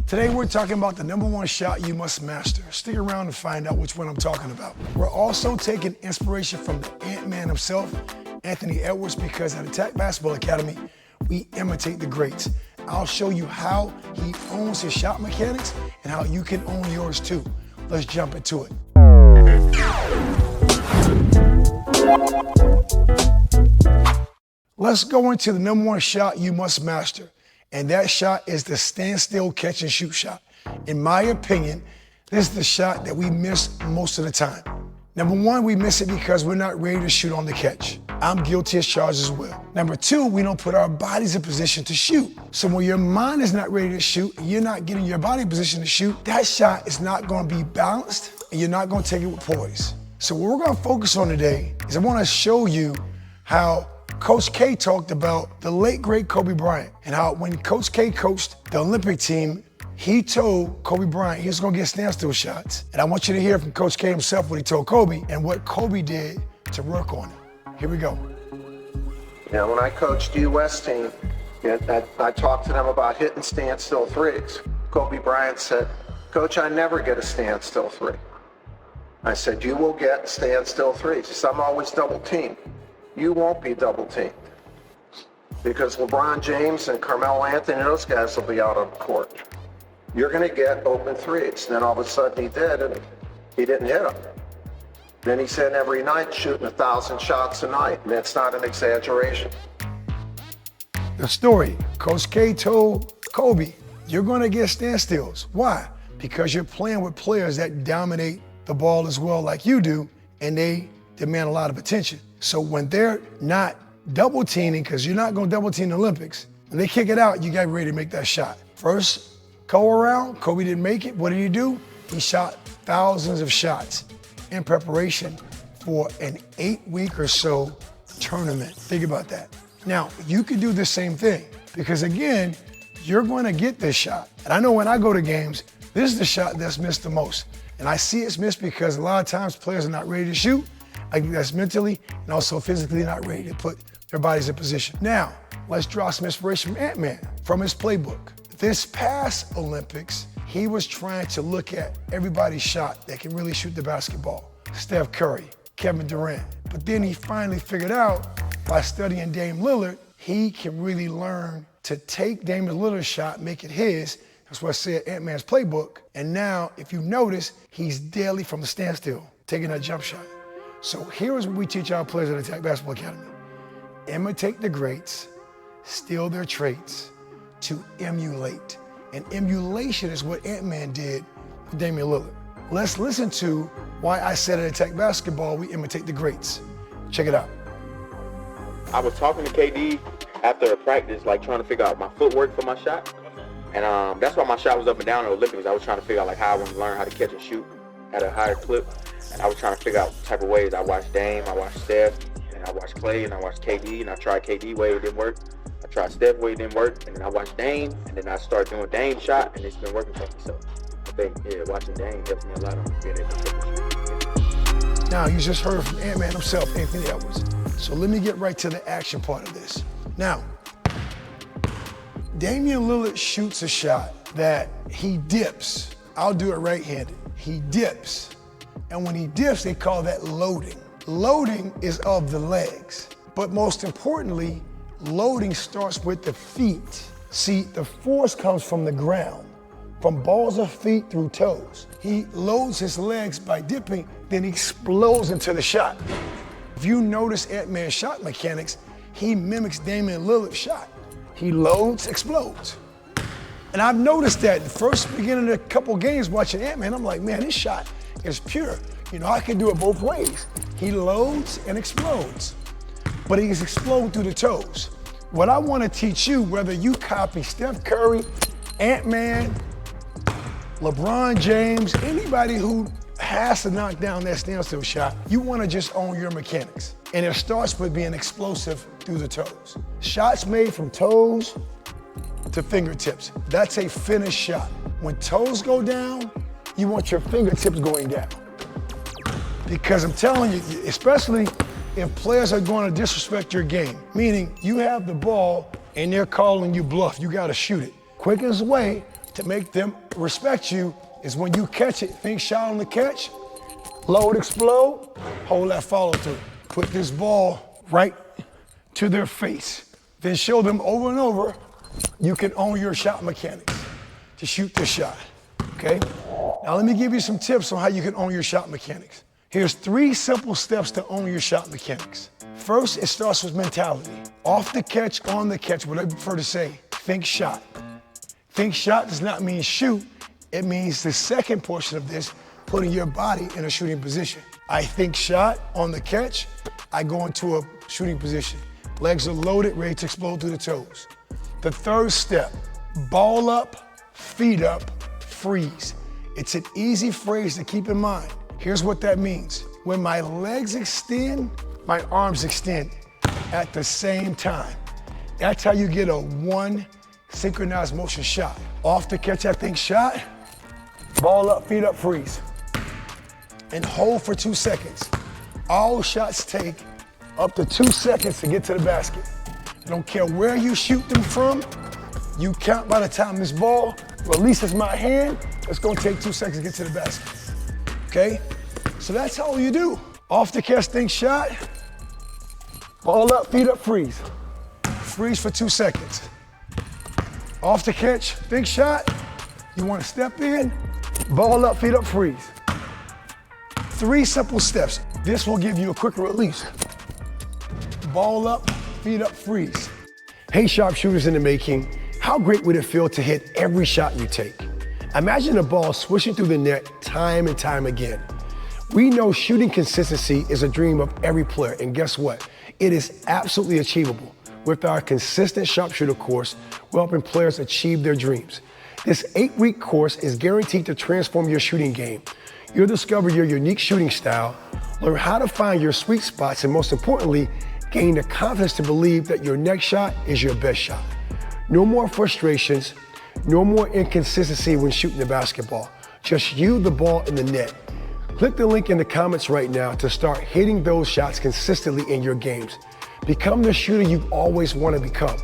Today we're talking about the #1 shot you must master. Stick around and find out which one I'm talking about. We're also taking inspiration from the Antman himself, Anthony Edwards, because at Attack Basketball Academy, we imitate the greats. I'll show you how he owns his shot mechanics and how you can own yours too. Let's jump into it. Let's go into the #1 shot you must master. And that shot is the standstill catch and shoot shot. In my opinion, this is the shot that we miss most of the time. #1, we miss it because we're not ready to shoot on the catch. I'm guilty as charged as well. #2, we don't put our bodies in position to shoot. So when your mind is not ready to shoot, and you're not getting your body in position to shoot, that shot is not gonna be balanced and you're not gonna take it with poise. So what we're gonna focus on today is I wanna show you how Coach K talked about the late great Kobe Bryant and how when Coach K coached the Olympic team, he told Kobe Bryant he was gonna get standstill shots. And I want you to hear from Coach K himself what he told Kobe and what Kobe did to work on it. Here we go. Now, when I coached the U.S. team, I talked to them about hitting standstill threes. Kobe Bryant said, "Coach, I never get a standstill three." I said, "You will get standstill threes." He said, "I'm always double teamed." You won't be double teamed because LeBron James and Carmelo Anthony, those guys will be out on the court. You're gonna get open threes. And then all of a sudden he did, and he didn't hit them. Then he said every night shooting 1,000 shots a night, and that's not an exaggeration. The story, Coach K told Kobe, you're gonna get standstills. Why? Because you're playing with players that dominate the ball as well like you do, and they demand a lot of attention. So when they're not double teaming, because you're not gonna double team the Olympics, when they kick it out, you got ready to make that shot. First go around, Kobe didn't make it. What did he do? He shot thousands of shots in preparation for an 8-week or so tournament. Think about that. Now, you could do the same thing because again, you're gonna get this shot. And I know when I go to games, this is the shot that's missed the most. And I see it's missed because a lot of times players are not ready to shoot. I think that's mentally and also physically not ready to put their bodies in position. Now, let's draw some inspiration from Antman, from his playbook. This past Olympics, he was trying to look at everybody's shot that can really shoot the basketball. Steph Curry, Kevin Durant. But then he finally figured out by studying Dame Lillard, he can really learn to take Dame Lillard's shot, make it his. That's what I said, Antman's playbook. And now, if you notice, he's deadly from the standstill, taking that jump shot. So here is what we teach our players at Attack Basketball Academy. Imitate the greats, steal their traits, to emulate. And emulation is what Antman did with Damian Lillard. Let's listen to why I said at Attack Basketball, we imitate the greats. Check it out. I was talking to KD after a practice, like trying to figure out my footwork for my shot. And that's why my shot was up and down in the Olympics. I was trying to figure out like how I want to learn how to catch and shoot at a higher clip. And I was trying to figure out what type of ways. I watched Dame, I watched Steph, and I watched Clay, and I watched KD, and I tried KD way, it didn't work. I tried Steph way, it didn't work, and then I watched Dame, and then I started doing Dame's shot, and it's been working for me. So I think, yeah, watching Dame helps me a lot on being able to catch and shoot. Now, you just heard from Antman himself, Anthony Edwards. So let me get right to the action part of this. Now, Damian Lillard shoots a shot that he dips. I'll do it right-handed. He dips. And when he dips, they call that loading. Loading is of the legs. But most importantly, loading starts with the feet. See, the force comes from the ground, from balls of feet through toes. He loads his legs by dipping, then he explodes into the shot. If you notice Antman's shot mechanics, he mimics Damian Lillard's shot. He loads, explodes. And I've noticed that the first beginning of a couple games watching Antman, I'm like, man, this shot is pure. You know, I can do it both ways. He loads and explodes, but he's exploding through the toes. What I want to teach you, whether you copy Steph Curry, Antman, LeBron James, anybody who has to knock down that standstill shot, you want to just own your mechanics. And it starts with being explosive through the toes. Shots made from toes to fingertips. That's a finished shot. When toes go down, you want your fingertips going down. Because I'm telling you, especially if players are going to disrespect your game, meaning you have the ball and they're calling you bluff, you got to shoot it. Quickest way to make them respect you is when you catch it, think shot on the catch, load, explode, hold that follow through. Put this ball right to their face. Then show them over and over, you can own your shot mechanics to shoot this shot, okay? Now let me give you some tips on how you can own your shot mechanics. Here's 3 simple steps to own your shot mechanics. First, it starts with mentality. Off the catch, on the catch, whatever you prefer to say, think shot. Think shot does not mean shoot. It means the second portion of this, putting your body in a shooting position. I think shot on the catch, I go into a shooting position. Legs are loaded, ready to explode through the toes. The third step, ball up, feet up, freeze. It's an easy phrase to keep in mind. Here's what that means. When my legs extend, my arms extend at the same time. That's how you get a 1 synchronized motion shot. Off the catch, I think shot, ball up, feet up, freeze. And hold for 2 seconds. All shots take up to 2 seconds to get to the basket. I don't care where you shoot them from, you count by the time this ball releases my hand, it's gonna take 2 seconds to get to the basket, okay? So that's all you do. Off the catch, think shot, ball up, feet up, freeze. Freeze for 2 seconds. Off the catch, think shot, you wanna step in, ball up, feet up, freeze. 3 simple steps. This will give you a quicker release. Ball up, feet up, freeze. Hey, sharpshooters in the making, how great would it feel to hit every shot you take? Imagine a ball swishing through the net time and time again. We know shooting consistency is a dream of every player, and guess what? It is absolutely achievable. With our consistent sharpshooter course, we're helping players achieve their dreams. This 8-week course is guaranteed to transform your shooting game. You'll discover your unique shooting style, learn how to find your sweet spots, and most importantly, gain the confidence to believe that your next shot is your best shot. No more frustrations, no more inconsistency when shooting the basketball. Just you, the ball, and the net. Click the link in the comments right now to start hitting those shots consistently in your games. Become the shooter you've always wanted to become.